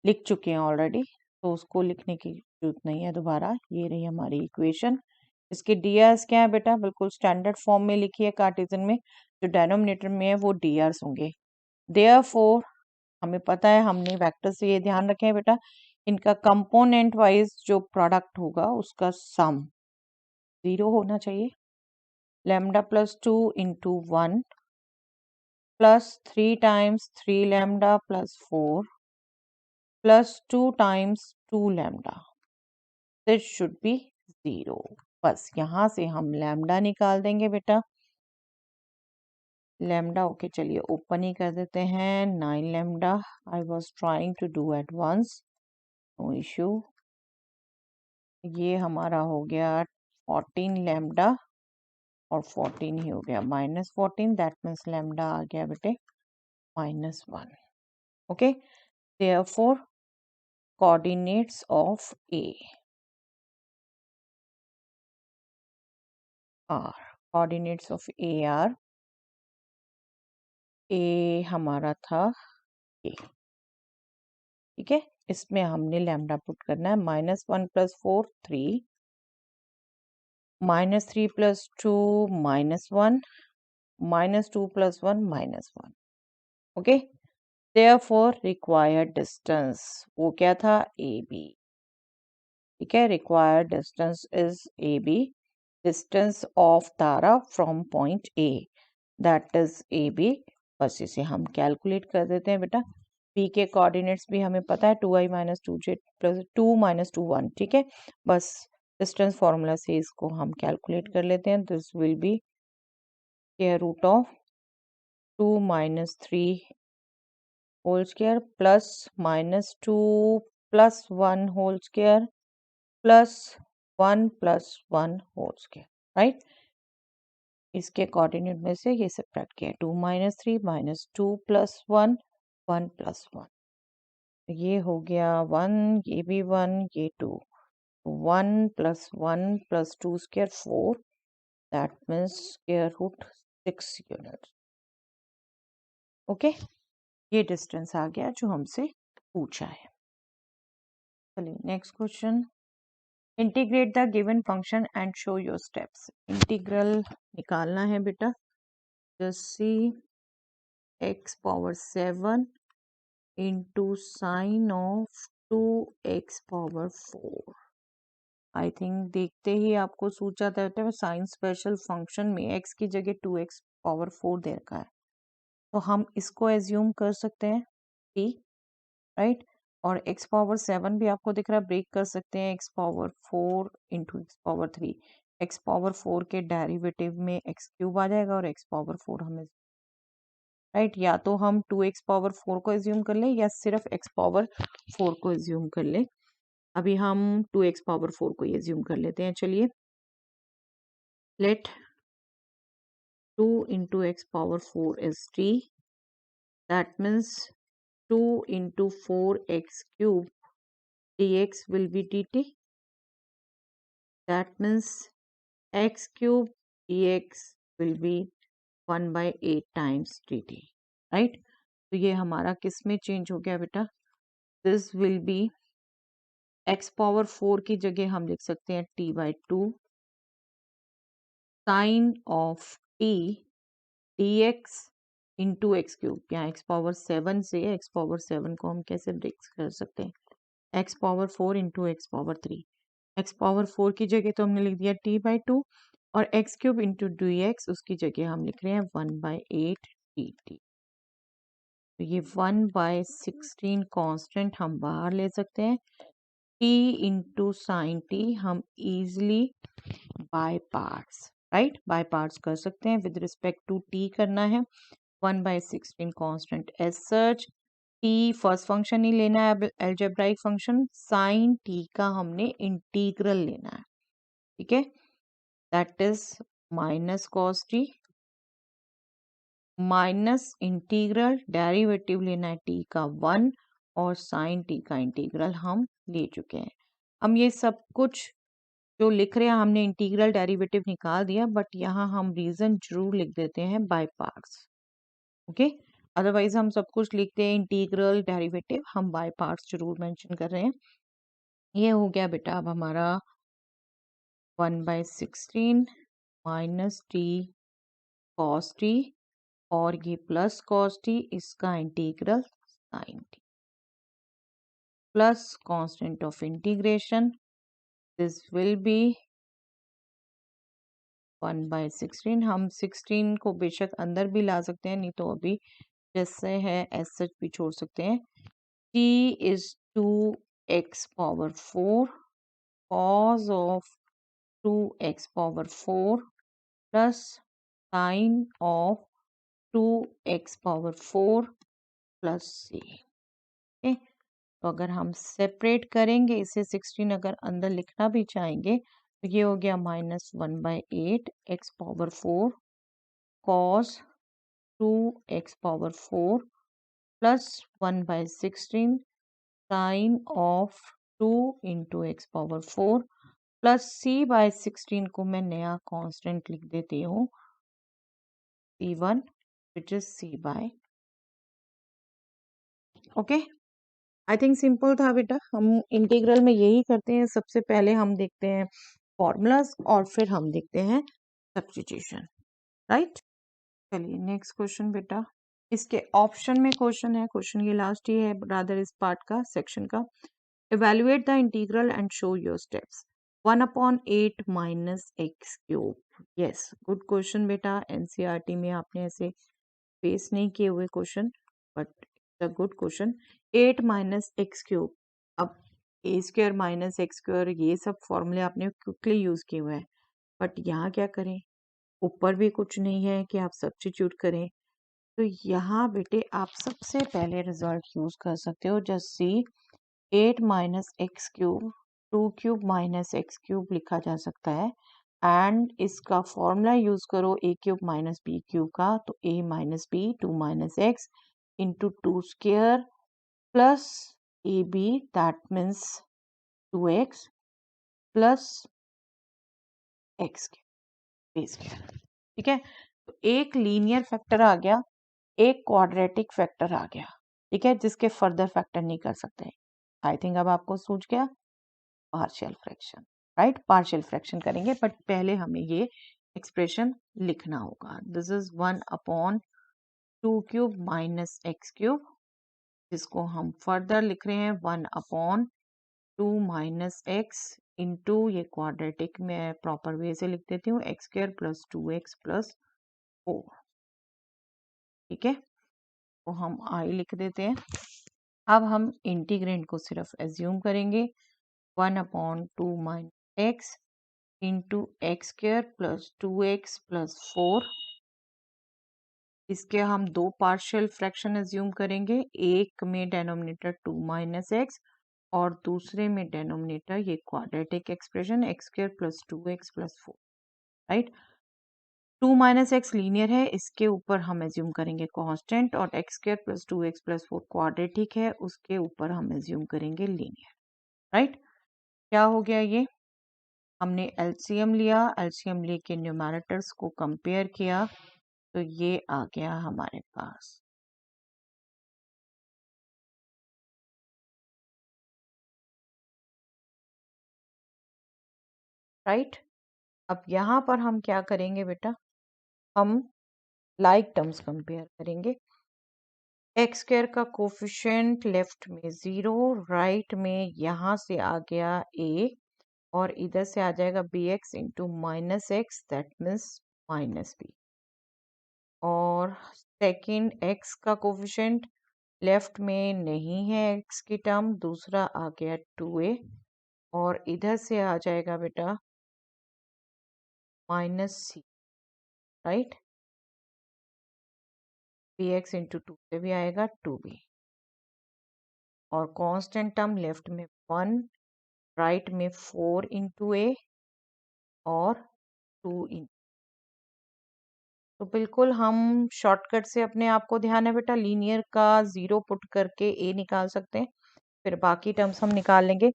Speaker 1: लिख चुके हैं ऑलरेडी, तो उसको लिखने की जरूरत नहीं है दोबारा। ये रही हमारी इक्वेशन। इसके डीआर्स क्या है बेटा, बिल्कुल स्टैंडर्ड फॉर्म में लिखी है कार्टेशियन में, जो डेनोमिनेटर में है वो डीआर्स होंगे। देयरफॉर हमें पता है, हमने वेक्टर से ये ध्यान रखें बेटा, इनका कंपोनेंट वाइज जो प्रोडक्ट होगा उसका सम 0 होना चाहिए। Lambda plus 2 into 1 plus 3 times 3 lambda plus 4 plus 2 times 2 lambda. This should be 0. बस यहाँ से हम लैम्डा निकाल देंगे बेटा। लैम्डा ओके, चलिए ओपन ही कर देते हैं। 9 lambda I was trying to do at once, no issue. ये हमारा हो गया 14 लैम्डा और 14 ही हो गया माइनस 14, दैट मीन्स लैम्डा आ गया बेटे -1। Okay, therefore coordinates of A are, coordinates of A are, A हमारा था ये, ठीक है। इसमें हमने लैम्डा पुट करना है, -1 + 4 3, -3 + 2 -1, -2 + 1 -1। ओके, therefore required distance वो क्या था, AB। ठीक है, required distance is AB, distance of Tara from point A, that is AB। बस इसे हम कैलकुलेट कर देते हैं बेटा। P के कोऑर्डिनेट्स भी हमें पता है, 2i - 2j + 2 - 2 1, ठीक है। बस डिस्टेंस फार्मूला से इसको हम कैलकुलेट कर लेते हैं। This will be square root of 2 - 3 whole square plus -2 + 1 whole square plus 1 + 1 whole square, right. इसके कोऑर्डिनेट में से ये सब्ट्रैक्ट किया, 2 - 3 -2 + 1 1 + 1, ये हो गया 1, ये भी 1, ये 2, 1 + 1 + 2 square 4, that means square root 6 unit. Okay, ये डिस्टेंस आ गया जो हमसे पूछा है। चलिए next question, integrate the given function and show your steps. Integral निकालना है बेटा, जैसे x⁻7 into sine of 2x⁻4। I think देखते ही आपको सूझ जाता है साइन स्पेशल फंक्शन में x की जगह 2x⁻4 दे रखा है, तो हम इसको एज्यूम कर सकते हैं p, राइट। और x⁻7 भी आपको दिख रहा है, ब्रेक कर सकते हैं x⁻4 इंटू x⁻3। x⁻4 के डेरिवेटिव में x³ आ जाएगा और x⁻4 हमें, राइट, या तो हम 2x⁻4 को एज्यूम कर लें या सिर्फ x⁻4 को एज्यूम कर लें। अभी हम 2x⁻4 को एज्यूम कर लेते हैं। चलिए, late 2 into x⁻4 is t, that means 2 into 4x³ dx will be dt, that means x³ dx will be 1/8 times dt, right. तो ये हमारा किस में चेंज हो गया बेटा, दिस विल बी x⁻4 की जगह हम लिख सकते हैं t/2 sine of t dx into x³। यहाँ x⁻7 से x⁻7 को हम कैसे ब्रेक कर सकते हैं, x⁻4 इंटू x⁻3। x⁻4 की जगह तो हमने लिख दिया t/2 और x³ इंटू dx उसकी जगह हम लिख रहे हैं 1/8 dt। तो ये 1/16 कांस्टेंट हम बाहर ले सकते हैं, t इंटू साइन t हम easily by parts right, by parts कर सकते हैं। विद रिस्पेक्ट टू टी करना है, 1/16 constant as such. T first function ही लेना है, एल्जेब्राइक फंक्शन। साइन टी का हमने इंटीग्रल लेना है, ठीक है, that is minus cos T minus integral derivative लेना है टी का 1 और साइन टी का इंटीग्रल हम ले चुके हैं। हम ये सब कुछ जो लिख रहे हैं हमने इंटीग्रल डेरिवेटिव निकाल दिया, बट यहाँ हम रीजन जरूर लिख देते हैं बाय पार्ट्स, ओके। अदरवाइज हम सब कुछ लिखते हैं इंटीग्रल डेरिवेटिव, हम बाय पार्ट्स जरूर मेंशन कर रहे हैं। ये हो गया बेटा अब हमारा 1/16 माइनस टी कॉस टी और ये प्लस कॉस टी, इसका integral sine t plus constant of integration, this will be 1/16। हम 16 को बेशक अंदर भी ला सकते हैं, नहीं तो अभी जैसे है एज सच भी छोड़ सकते हैं। t is 2x power 4 cos of 2x power 4 plus sign of 2x power 4 plus c। तो अगर हम सेपरेट करेंगे इसे, 16 अगर अंदर लिखना भी चाहेंगे तो ये हो गया -1/8 x power 4 cos 2x power 4 plus 1/16 sine of 2 into x power 4 plus c/16 को मैं नया कांस्टेंट लिख देती हूँ c1 which is c/। Okay, I think simple था बेटा। हम इंटीग्रल में यही करते हैं, सबसे पहले हम देखते हैं फॉर्मूलाज और फिर हम देखते हैं सब्स्टिट्यूशन, राइट। चलिए नेक्स्ट क्वेश्चन बेटा, इसके ऑप्शन में क्वेश्चन है, क्वेश्चन ये लास्ट ही है रादर इस पार्ट का, सेक्शन का। Evaluate the integral and show your steps. 1/8 minus x cube. Yes, good question बेटा। NCERT में आपने ऐसे फेस नहीं किए हुए question, but it's a good question. 8 minus x cube, अब ए स्क्वायर माइनस एक्स स्क्वायर ये सब फॉर्मूले आपने क्विकली यूज किए हुए हैं, बट यहाँ क्या करें, ऊपर भी कुछ नहीं है कि आप सब्स्टिट्यूट करें। तो यहाँ बेटे आप सबसे पहले रिजल्ट यूज कर सकते हो, just see 8 minus x cube 2 cube minus x cube लिखा जा सकता है, एंड इसका फॉर्मूला यूज करो a cube minus b cube का, तो a minus b 2 minus x into 2 square plus a b that means 2x plus x cube a square, ठीक है। तो एक लीनियर फैक्टर आ गया, एक क्वाड्रेटिक फैक्टर आ गया, ठीक है, जिसके फर्दर फैक्टर नहीं कर सकते। आई थिंक अब आपको सूझ गया, partial fraction, right, partial fraction करेंगे, बट पहले हमें ये एक्सप्रेशन लिखना होगा। This is 1/2 cube minus x cube, जिसको हम फर्दर लिख रहे हैं 1/2 माइनस एक्स इंटू, ये क्वाड्रेटिक में प्रॉपर वे से लिख देती हूँ, x square plus 2x plus 4, ठीक है। तो हम आई लिख देते हैं। अब हम इंटीग्रेंड को सिर्फ एज्यूम करेंगे, 1/2 minus x into x square plus 2x plus 4। इसके हम दो पार्शियल फ्रैक्शन एज्यूम करेंगे, एक में डेनोमिनेटर 2 माइनस एक्स और दूसरे में डेनोमिनेटर ये quadratic expression x square plus 2x plus 4, right. 2 minus x linear है, इसके ऊपर हम एज्यूम करेंगे कांस्टेंट, और x square plus 2x plus 4 quadratic है, उसके ऊपर हम एज्यूम करेंगे लीनियर, राइट। क्या हो गया, ये हमने एलसीएम लिया, एलसीएम लेके न्यूमैरेटर्स को कंपेयर किया, तो ये आ गया हमारे पास, राइट। अब यहाँ पर हम क्या करेंगे बेटा, हम लाइक टर्म्स कंपेयर करेंगे। एक्स स्क्वायर का कोफिशिएंट लेफ्ट में 0, राइट में यहाँ से आ गया a, और इधर से आ जाएगा bx into minus x that means minus b, और सेकंड x का कोफिशिएंट लेफ्ट में नहीं है x की टर्म, दूसरा आ गया 2a, और इधर से आ जाएगा बेटा minus c, right, b x into two से भी आएगा 2b, और कांस्टेंट टर्म लेफ्ट में 1, राइट में 4 इंटू ए और 2 इंटू, तो बिल्कुल हम शॉर्टकट से, अपने आप को ध्यान है बेटा, लीनियर का 0 पुट करके ए निकाल सकते हैं, फिर बाकी टर्म्स हम निकाल लेंगे।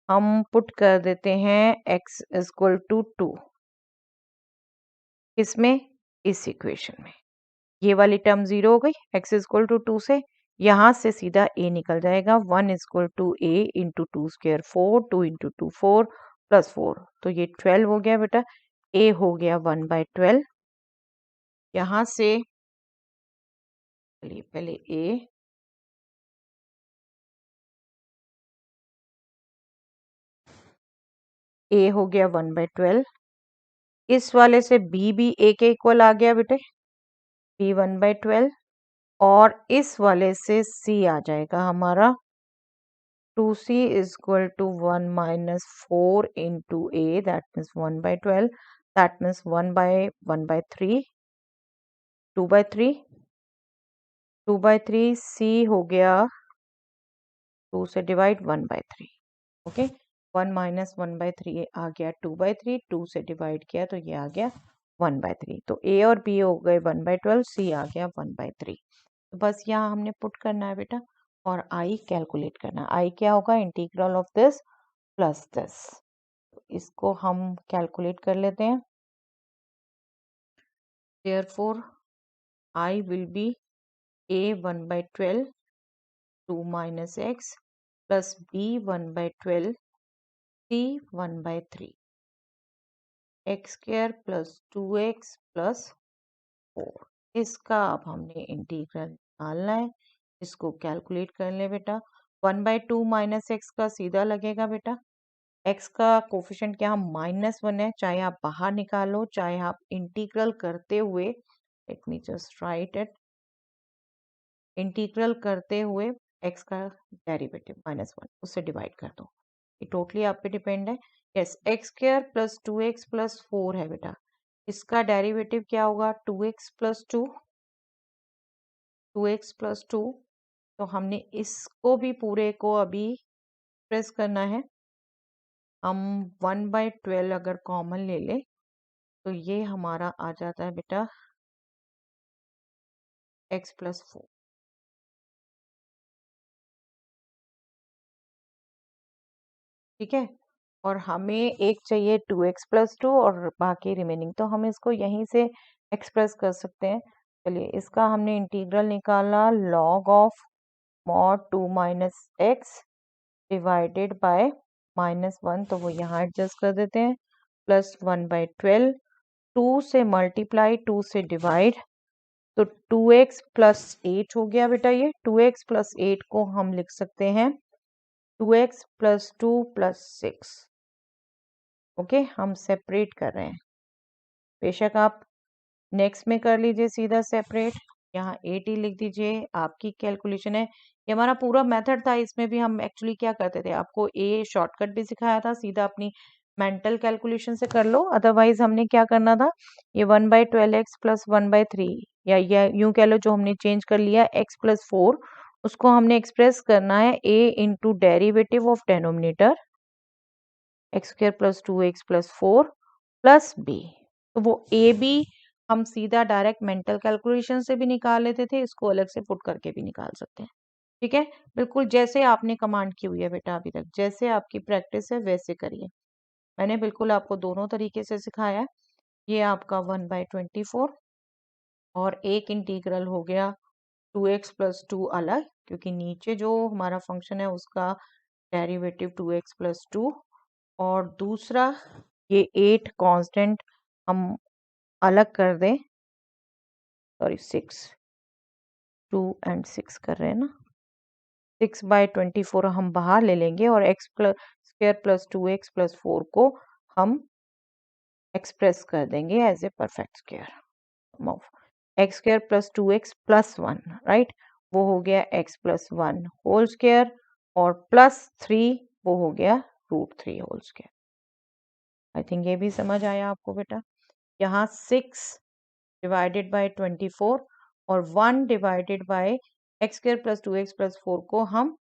Speaker 1: हम पुट कर देते हैं x इक्वल टू 2, किसमें, इस इक्वेशन में, ये वाली टर्म 0 हो गई, x इक्वल टू 2 से यहाँ से सीधा a निकल जाएगा, 1 equal to a into 2 square 4, 2 into 2 4 plus 4, तो ये 12 हो गया बेटा, a हो गया 1/12। यहाँ से चलिए पहले a हो गया 1/12, इस वाले से b भी a के इक्वल आ गया बेटे, b 1/12, और इस वाले से c आ जाएगा हमारा 2c is equal to 1 minus 4 into a, that means 1/12, that means 1/3, 2/3, 2/3, c हो गया 2 से डिवाइड 1/3, ओके, 1 माइनस 1/3 आ गया 2/3, 2 से डिवाइड किया तो ये आ गया 1/3, तो a और b हो गए 1/12, c आ गया 1/3, तो बस यहाँ हमने पुट करना है बेटा, और i कैलकुलेट करना है। i क्या होगा, integral of this plus this, इसको हम कैलकुलेट कर लेते हैं। Therefore, I will be a 1/12 2 minus x plus b 1/12 c 1/3 x square plus 2x plus 4, इसका अब हमने इंटीग्रल निकालना है, इसको कैलकुलेट कर ले बेटा। 1/2 माइनस एक्स का सीधा लगेगा बेटा, x का कोफिशिएंट क्या, -1 है, चाहे आप बाहर निकालो चाहे आप इंटीग्रल करते हुए, let me just right it, integral करते हुए x का डेरिवेटिव -1 उससे डिवाइड कर दो, ये टोटली आप पे डिपेंड है। Yes, x square plus 2x plus 4 है बेटा, इसका डेरिवेटिव क्या होगा, 2x प्लस 2, 2x प्लस 2, तो हमने इसको भी पूरे को अभी प्रेस करना है। हम 1/12 अगर कॉमन ले ले तो ये हमारा आ जाता है बेटा x प्लस 4, ठीक है, और हमें एक चाहिए 2x प्लस 2 और बाकी रिमेनिंग, तो हम इसको यहीं से एक्सप्रेस कर सकते हैं। चलिए, इसका हमने इंटीग्रल निकाला, log of mod 2 minus x divided by -1, तो वो यहाँ एडजस्ट कर देते हैं, प्लस 1/12, 2 से मल्टीप्लाई 2 से डिवाइड, तो 2x प्लस 8 हो गया बेटा, ये 2x प्लस 8 को हम लिख सकते हैं 2x प्लस 2 प्लस 6, ओके, हम सेपरेट कर रहे हैं, बेशक आप नेक्स्ट में कर लीजिए सीधा सेपरेट, यहाँ 80 लिख दीजिए, आपकी कैलकुलेशन है, ये हमारा पूरा मेथड था, इसमें भी हम एक्चुअली क्या करते थे, आपको ए शॉर्टकट भी सिखाया था, सीधा अपनी मेंटल कैलकुलेशन से कर लो, अदरवाइज हमने क्या करना था, ये 1/12x प्लस 1/3, या यूं कह लो जो हमने चेंज कर लिया x प्लस 4, उसको हमने एक्सप्रेस करना है a into derivative of denominator x square plus 2x plus 4 plus b, तो वो a b हम सीधा डायरेक्ट मेंटल कैलकुलेशन से भी निकाल लेते थे, इसको अलग से पुट करके भी निकाल सकते हैं, ठीक है, बिल्कुल जैसे आपने कमांड की हुई है बेटा, अभी तक जैसे आपकी प्रैक्टिस है वैसे करिए, मैंने बिल्कुल आपको दोनों तरीके से सिखाया है। ये आपका 1/24, और एक इंटीग्रल हो गया 2x प्लस 2 अलग, क्योंकि नीचे जो हमारा फंक्शन है उसका डेरिवेटिव 2x प्लस 2, और दूसरा ये 8 कांस्टेंट हम अलग कर दें, सॉरी 6, 2 एंड 6 कर रहे हैं ना, 6/24 हम बाहर ले लेंगे, और x plus square plus 2x plus 4 को हम एक्सप्रेस कर देंगे as a perfect square of x square plus 2x plus 1, right, वो हो गया x प्लस 1 होल स्क्वायर, और प्लस 3 वो हो गया √3 होल स्क्वायर। आई थिंक ये भी समझ आया आपको बेटा। यहाँ 6 डिवाइडेड बाय 24 और 1 divided by x square plus 2x plus 4 को हम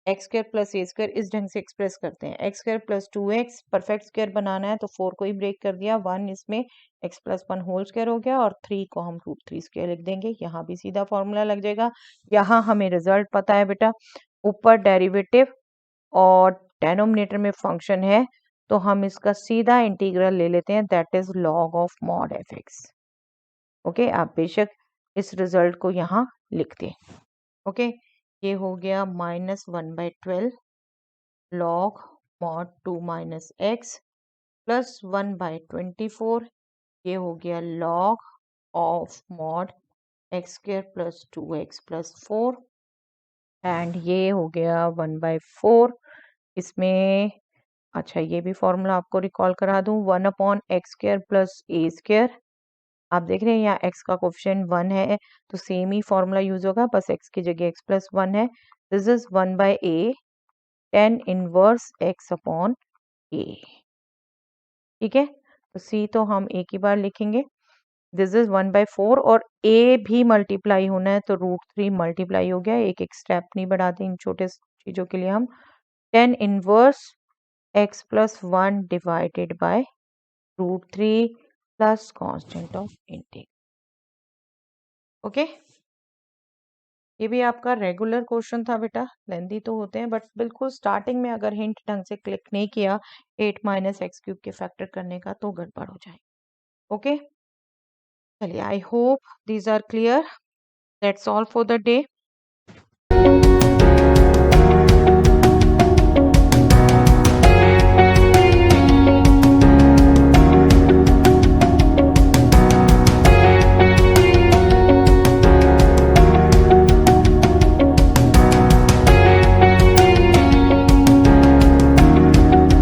Speaker 1: x square plus a square इस ढंग से एक्सप्रेस करते हैं। X square plus 2x perfect square बनाना है तो 4 को ही ब्रेक कर दिया, 1 इसमें x प्लस 1 होल स्क्वायर हो गया और 3 को हम रूट 3 स्क्वायर लिख देंगे। यहाँ भी सीधा फॉर्मूला लग जाएगा। यहाँ हमें रिजल्ट पता है बेटा, ऊपर डेरिवेटिव और डेनोमिनेटर में फंक्शन है तो हम इसका सीधा इंटीग्रल ले लेते हैं, that is log of mod F x. Okay, आप बेशक इस रिजल्ट को यहाँ लिख दें। ओके, ये हो गया -1/12 log mod 2 minus x plus 1/24, ये हो गया log of mod x square plus 2x plus 4 and ये हो गया 1/4। इसमें अच्छा ये भी फॉर्मूला आपको रिकॉल करा दूं, 1/x² प्लस ए स्क्वायर। आप देख रहे हैं यहाँ x का कोफिशिएंट 1 है तो सेम ही फॉर्मूला यूज होगा, बस x की जगह x प्लस 1 है। This is 1/a tan inverse x upon a। ठीक है, तो c तो हम एक ही बार लिखेंगे। दिस इज 1/4 और a भी मल्टीप्लाई होना है तो √3 मल्टीप्लाई हो गया, एक एक स्टेप नहीं बढ़ाते इन छोटे चीजों के लिए हम। tan inverse x plus 1 divided bye √3 plus constant of integral. Okay, ये भी आपका रेगुलर क्वेश्चन था बेटा, लेंदी तो होते हैं बट बिल्कुल स्टार्टिंग में अगर हिंट ढंग से क्लिक नहीं किया 8 माइनस एक्स क्यूब के फैक्टर करने का तो गड़बड़ हो जाए। ओके, चलिए, I hope these are clear. That's all for the day.